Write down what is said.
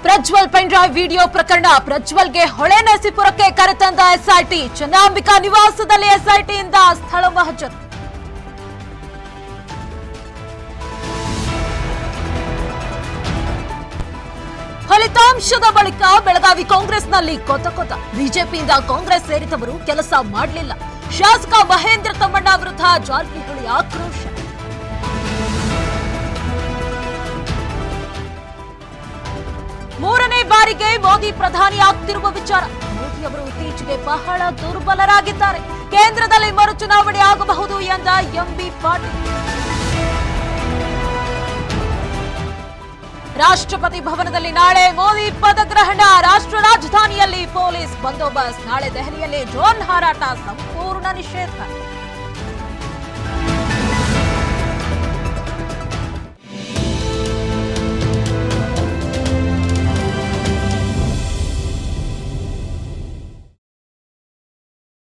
Prajwal pen drive video ಪ್ರಕರಣ ಪ್ರಜ್ವಲ್ಗೆ ಹೊಳೆನರಸೀಪುರಕ್ಕೆ ಕರೆತಂದ SIT Channambika ನಿವಾಸದಲ್ಲಿ ಎಸ್ಐಟಿಯಿಂದ ಸ್ಥಳ ಮಹಜರು. ಫಲಿತಾಂಶದ ಬಳಿಕ ಬೆಳಗಾವಿ ಕಾಂಗ್ರೆಸ್ನಲ್ಲಿ ಕೊತ ಬಿಜೆಪಿಯಿಂದ ಕಾಂಗ್ರೆಸ್ ಸೇರಿದವರು ಕೆಲಸ ಮಾಡಲಿಲ್ಲ. ಶಾಸಕ ಮಹೇಂದ್ರ ತಮ್ಮಣ್ಣ ವಿರುದ್ಧ ಜಾರಕಿಹೊಳಿ ಆಕ್ರೋಶ. ಮೂರನೇ ಬಾರಿಗೆ ಮೋದಿ ಪ್ರಧಾನಿ ಆಗ್ತಿರುವ ವಿಚಾರ. ಮೋದಿ ಅವರು ಇತ್ತೀಚೆಗೆ ಬಹಳ ದುರ್ಬಲರಾಗಿದ್ದಾರೆ. ಕೇಂದ್ರದಲ್ಲಿ ಮರು ಚುನಾವಣೆ ಆಗಬಹುದು ಎಂದ ಎಂಬಿ ಪಾಟೀಲ್. ರಾಷ್ಟ್ರಪತಿ ಭವನದಲ್ಲಿ ನಾಳೆ ಮೋದಿ ಪದಗ್ರಹಣ. ರಾಷ್ಟ್ರ ರಾಜಧಾನಿಯಲ್ಲಿ ಪೊಲೀಸ್ ಬಂದೋಬಸ್ತ್. ನಾಳೆ ದೆಹಲಿಯಲ್ಲಿ ಡ್ರೋನ್ ಹಾರಾಟ ಸಂಪೂರ್ಣ ನಿಷೇಧ.